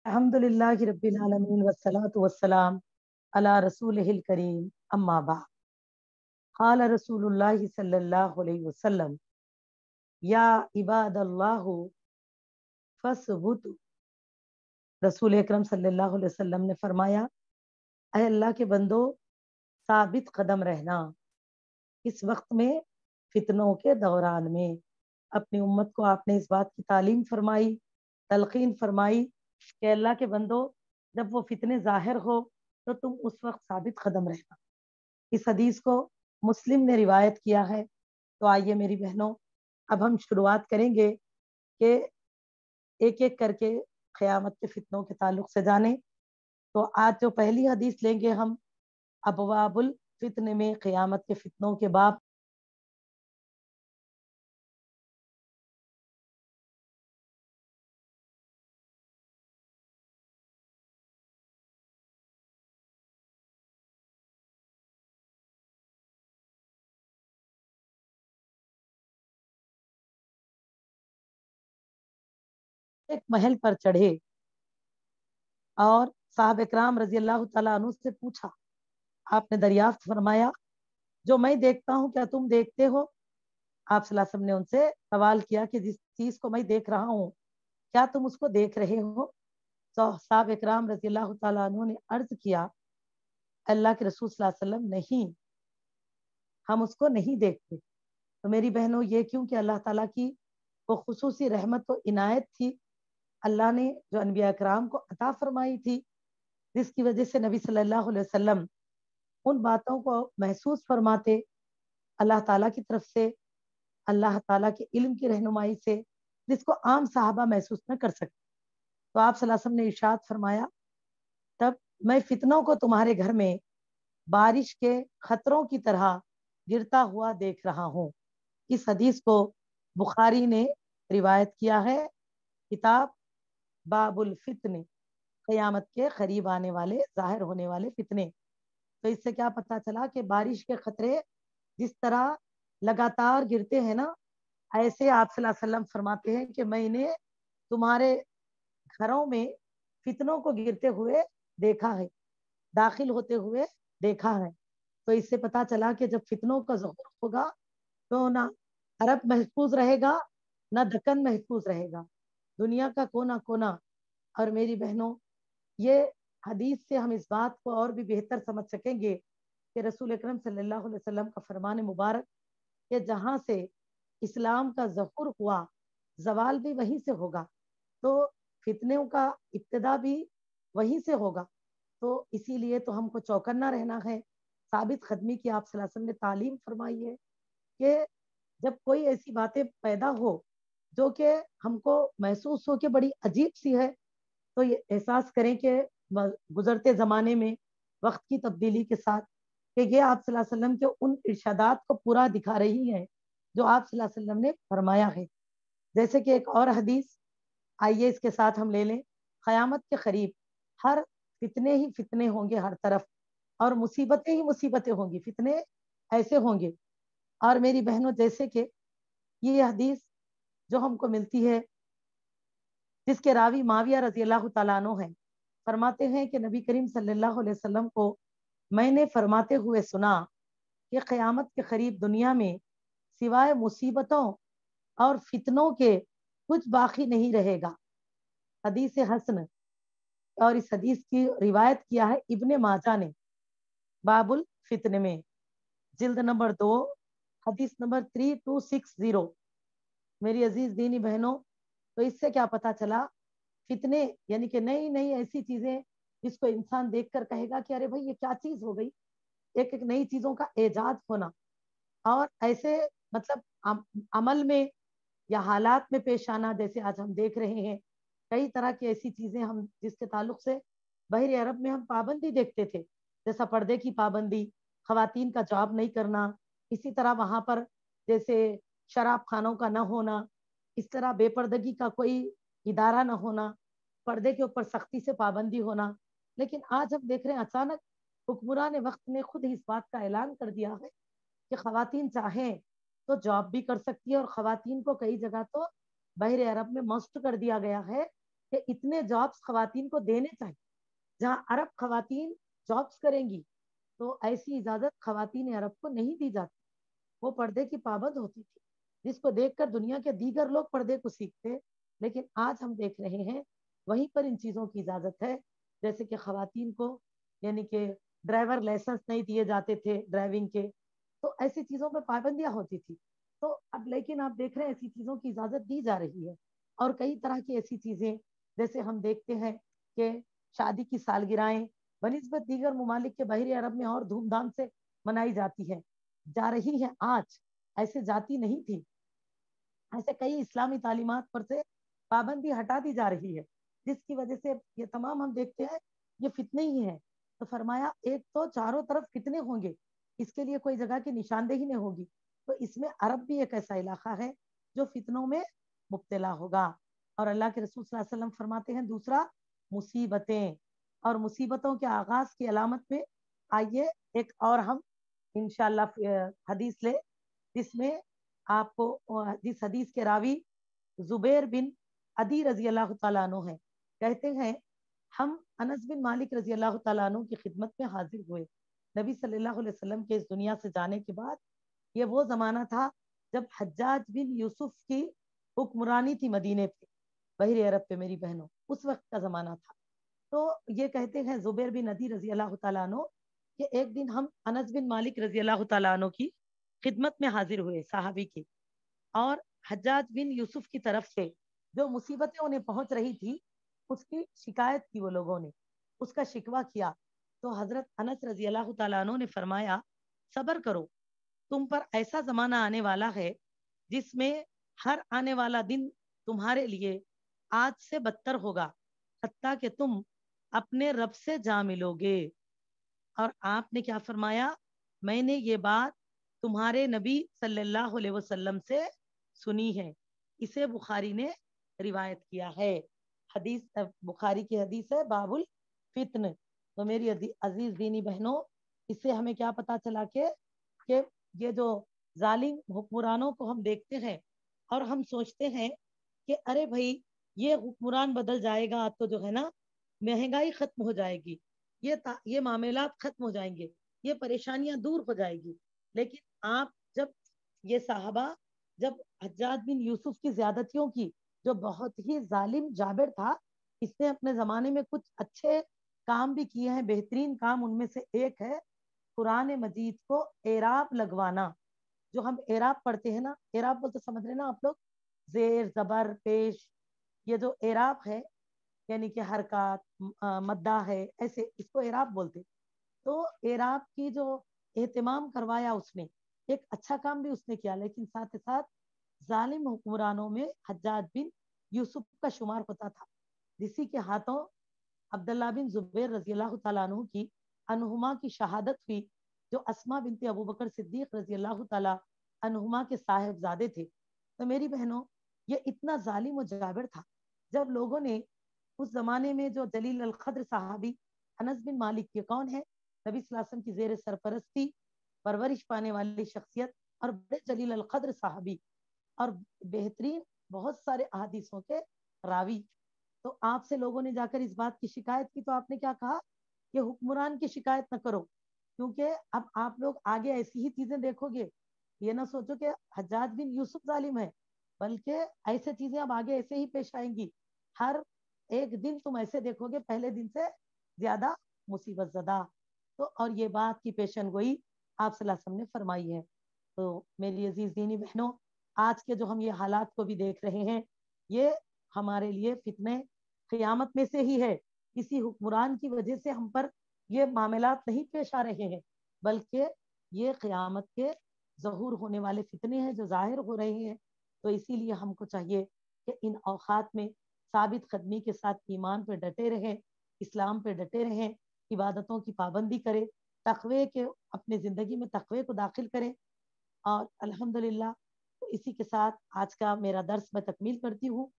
अल्हम्दुलिल्लाहि रब्बिल आलमीन वस्सलातु वस्सलाम अला रसूलिहिल करीम अम्मा बाद। क़ाल रसूलुल्लाहि सल्लल्लाहु अलैहि वसल्लम या इबादल्लाहु फस्बुतु। रसूल अकरम सल्लल्लाहु अलैहि वसल्लम ने फरमाया, ऐ अल्लाह के बंदो, साबित कदम रहना इस वक्त में, फितनों के दौरान में। अपनी उम्मत को आपने इस बात की तालीम फरमाई, तलकीन फरमाई कि अल्लाह के बंदो, जब वो फितने जाहिर हो तो तुम उस वक्त साबित कदम रहना। इस हदीस को मुस्लिम ने रिवायत किया है। तो आइए मेरी बहनों, अब हम शुरुआत करेंगे कि एक एक करके क़यामत के फितनों के ताल्लुक से जाने। तो आज जो पहली हदीस लेंगे हम, अबवाबुल फितने में क़यामत के फितनों के बाब। एक महल पर चढ़े और साहब इकराम रजी अल्लाह तआला अन्हु से पूछा। आपने दरियाफ्त फरमाया, जो मैं देखता हूँ क्या तुम देखते हो? आप सल्लल्लाहु अलैहि वसल्लम ने उनसे सवाल किया कि जिस चीज को मैं देख रहा हूँ, क्या तुम उसको देख रहे हो? तो साहब इकराम रजी अल्लाह तआला अन्हु ने अर्ज किया, अल्लाह के रसूल सल्लल्लाहु अलैहि वसल्लम, नहीं, हम उसको नहीं देखते। तो मेरी बहनों, ये क्यों कि अल्लाह ताला की वो खुसूसी रहमत व इनायत थी, अल्लाह ने जो अनबिया कराम को अता फरमाई थी, जिसकी वजह से नबी सल्लल्लाहु अलैहि वसल्लम उन बातों को महसूस फरमाते अल्लाह ताला की तरफ से, अल्लाह ताला के इल्म की रहनुमाई से, जिसको आम साहबा महसूस न कर सकते। तो आप सल्लल्लाहु अलैहि वसल्लम ने इरशाद फरमाया, तब मैं फितनों को तुम्हारे घर में बारिश के खतरों की तरह गिरता हुआ देख रहा हूँ। इस हदीस को बुखारी ने रिवायत किया है, किताब बाबुल फितने, क़यामत के करीब आने वाले, जाहिर होने वाले फितने। तो इससे क्या पता चला कि बारिश के खतरे जिस तरह लगातार गिरते हैं ना, ऐसे आप सल्लल्लाहु अलैहि वसल्लम फरमाते हैं कि मैंने तुम्हारे घरों में फितनों को गिरते हुए देखा है, दाखिल होते हुए देखा है। तो इससे पता चला कि जब फितनों का ज़ोर होगा तो ना अरब महफूज रहेगा, ना दक्कन महफूज रहेगा, दुनिया का कोना कोना। और मेरी बहनों, ये हदीस से हम इस बात को और भी बेहतर समझ सकेंगे कि रसूल अकरम सल्लल्लाहु अलैहि वसल्लम का फरमान मुबारक कि जहां से इस्लाम का ज़हूर हुआ, जवाल भी वहीं से होगा, तो फितनों का इब्तिदा भी वहीं से होगा। तो इसीलिए तो हमको चौकन्ना रहना है। साबित कदमी की आप सल्लल्लाहु अलैहि वसल्लम ने तालीम फरमाई है कि जब कोई ऐसी बातें पैदा हो जो कि हमको महसूस हो कि बड़ी अजीब सी है, तो ये एहसास करें कि गुजरते ज़माने में वक्त की तब्दीली के साथ कि ये आप सल्लल्लाहु अलैहि वसल्लम के उन इरशादात को पूरा दिखा रही हैं जो आप सल्लल्लाहु अलैहि वसल्लम ने फरमाया है। जैसे कि एक और हदीस, आइए इसके साथ हम ले लें। क़यामत के करीब हर फितने ही फितने होंगे हर तरफ, और मुसीबतें ही मुसीबतें होंगी, फितने ऐसे होंगे। और मेरी बहनों, जैसे कि ये हदीस जो हमको मिलती है, जिसके रावी माविया रजी अल्लाह तआला अन्हु हैं, फरमाते हैं कि नबी करीम सल्लल्लाहु अलैहि वसल्लम को मैंने फरमाते हुए सुना कि क़यामत के करीब दुनिया में सिवाय मुसीबतों और फितनों के कुछ बाकी नहीं रहेगा। हदीस हसन। और इस हदीस की रिवायत किया है इब्ने माजा ने, बाबुल फितने में, जिल्द नंबर 2, हदीस नंबर 3260। मेरी अजीज दीनी बहनों, तो इससे क्या पता चला, फितने यानी कि नई नई ऐसी चीजें जिसको इंसान देखकर कहेगा कि अरे भाई ये क्या चीज हो गई, एक एक नई चीजों का एजाद होना। और ऐसे मतलब अमल में या हालात में पेश आना, जैसे आज हम देख रहे हैं कई तरह की ऐसी चीजें हम जिसके ताल्लुक से बहरे अरब में हम पाबंदी देखते थे, जैसा पर्दे की पाबंदी, खवातीन का जॉब नहीं करना, इसी तरह वहां पर जैसे शराब खानों का न होना, इस तरह बेपर्दगी का कोई इदारा न होना, पर्दे के ऊपर सख्ती से पाबंदी होना। लेकिन आज हम देख रहे हैं अचानक हुक्मरान वक्त ने खुद इस बात का ऐलान कर दिया है कि खवातीन चाहें तो जॉब भी कर सकती है, और खवातीन को कई जगह तो बहरे अरब में मस्ट कर दिया गया है کہ इतने जॉब्स खवातीन को देने चाहिए। जहाँ अरब खवातीन जॉब्स करेंगी तो ऐसी इजाजत खवातीन अरब को नहीं दी जाती। वो पर्दे की पाबंद होती थी, जिसको देखकर दुनिया के दीगर लोग पर्दे को सीखते। लेकिन आज हम देख रहे हैं वहीं पर इन चीजों की इजाजत है। जैसे कि खवातीन को यानी कि ड्राइवर लाइसेंस नहीं दिए जाते थे ड्राइविंग के, तो ऐसी चीजों पर पाबंदियां होती थी। तो अब लेकिन आप देख रहे हैं ऐसी चीजों की इजाजत दी जा रही है। और कई तरह की ऐसी चीजें जैसे हम देखते हैं कि शादी की सालगिरहें बनिस्बत दीगर ममालिक के बहरे अरब में और धूमधाम से मनाई जाती है, जा रही है आज। ऐसे जाती नहीं थी। ऐसे कई इस्लामी तालीमात पर से पाबंदी हटा दी जा रही है, जिसकी वजह से ये तमाम हम देखते हैं ये फितने ही हैं। तो फरमाया एक तो चारों तरफ फितने होंगे, इसके लिए कोई जगह की निशानदेही नहीं होगी। तो इसमें अरब भी एक ऐसा इलाका है जो फितनों में मुब्तला होगा। और अल्लाह के रसूल सल्लल्लाहु अलैहि वसल्लम फरमाते हैं दूसरा, मुसीबतें। और मुसीबतों के आगाज की अलामत में आइए एक और हम इंशाल्लाह हदीस ले, जिसमें आपको जिस हदीस के रावी जुबैर बिन अदी रजी अल्लाह तआला अन्हु हैं। कहते हैं हम अनस बिन मालिक रजी अल्लाह तआला अन्हु की खिदमत में हाजिर हुए नबी सल्लल्लाहु अलैहि वसल्लम के इस दुनिया से जाने के बाद। ये वो जमाना था जब हज्जाज बिन यूसुफ की हुक्मरानी थी मदीने पे, बहरे अरब पे मेरी बहनों, उस वक्त का जमाना था। तो ये कहते हैं जुबैर बिन अदी रजी अल्लाह तआला अन्हु कि एक दिन हम अनस बिन मालिक रजी अल्लाह तआला अन्हु की खिदमत में हाजिर हुए साहबी की। और हज्जाज बिन यूसुफ की तरफ से जो मुसीबतें उन्हें पहुंच रही थी उसकी शिकायत की वो लोगों ने, उसका शिकवा किया। तो हजरत अनस रजी अल्लाह तआला अन्हु ने फरमाया सबर करो, तुम पर ऐसा जमाना आने वाला है जिसमें हर आने वाला दिन तुम्हारे लिए आज से बदतर होगा, हत्ता कि तुम अपने रब से जा मिलोगे। और आपने क्या फरमाया, मैंने ये बात तुम्हारे नबी सल्लल्लाहु अलैहि वसल्लम से सुनी है। इसे बुखारी ने रिवायत किया है। हदीस बुखारी की हदीस है बाबुल फितन। तो मेरी अजीज दीनी बहनों, इससे हमें क्या पता चला कि ये जो जालिम हुक्मरानों को हम देखते हैं और हम सोचते हैं कि अरे भाई ये हुक्मरान बदल जाएगा तो जो है ना महंगाई खत्म हो जाएगी, ये मामलात खत्म हो जाएंगे, ये परेशानियां दूर हो जाएगी। लेकिन आप जब ये साहबा जब हज्जाज बिन यूसुफ की ज्यादतियों की, जो बहुत ही जालिम जाबिर था, इसने अपने जमाने में कुछ अच्छे काम भी किए हैं। बेहतरीन काम उनमें से एक है कुरान मजीद को एराब लगवाना। जो हम एराब पढ़ते हैं ना, एराब बोलते समझ रहे ना आप लोग, जेर जबर पेश, ये जो एराब है यानी कि हरकत मद्दा है, ऐसे इसको एराब बोलते। तो एराब की जो एहतमाम करवाया उसने, एक अच्छा काम भी उसने किया। लेकिन साथ ही साथ जालिम हुक्मरानों में हज्जाज बिन यूसुफ का शुमार होता था, जिसी के हाथों अब्दुल्ला बिन जुबैर रजी अल्लाह तआला अन्हु की अनहुमा की शहादत हुई, जो अस्मा बिनते अबू बकर सिद्दीक रजी अल्लाह तआला अनहुमा के साहिबजादे थे। तो मेरी बहनों, ये इतना जालिम और जाबिर था, जब लोगों ने उस जमाने में जो जलील अल खद्र साहबी अनस बिन मालिक के कौन है, नबी सल्लल्लाहु अलैहि वसल्लम की जेर सरपरस्ती परवरिश पाने वाली शख्सियत और बड़े जलील अल खद्र साहबी और बेहतरीन बहुत सारे अहादीसों के रावी। तो आपसे लोगों ने जाकर इस बात की शिकायत की, तो आपने क्या कहा कि हुक्मरान की शिकायत न करो, क्योंकि अब आप लोग आगे ऐसी ही चीजें देखोगे। ये ना सोचो कि हज्जाज बिन यूसुफ जालिम है, बल्कि ऐसे चीजें अब आगे ऐसे ही पेश आएंगी। हर एक दिन तुम ऐसे देखोगे पहले दिन से ज्यादा मुसीबत ज़दा। तो और ये बात की पेशन गोई आप सल्लल्लाहु अलैहि वसल्लम ने फरमाई है। तो मेरी अजीज दीनी बहनों, आज के जो हम ये हालात को भी देख रहे हैं, ये हमारे लिए फितने क़यामत में से ही है। किसी हुक्मरान की वजह से हम पर ये मामलात नहीं पेश आ रहे हैं, बल्कि ये क़यामत के ज़हूर होने वाले फितने हैं जो जाहिर हो रहे हैं। तो इसीलिए हमको चाहिए कि इन औकात में साबित कदमी के साथ ईमान पे डटे रहें, इस्लाम पे डटे रहें, इबादतों की पाबंदी करें, तकवे के अपने ज़िंदगी में तकवे को दाखिल करें। और अल्हम्दुलिल्लाह, तो इसी के साथ आज का मेरा दर्स मैं तकमील करती हूँ।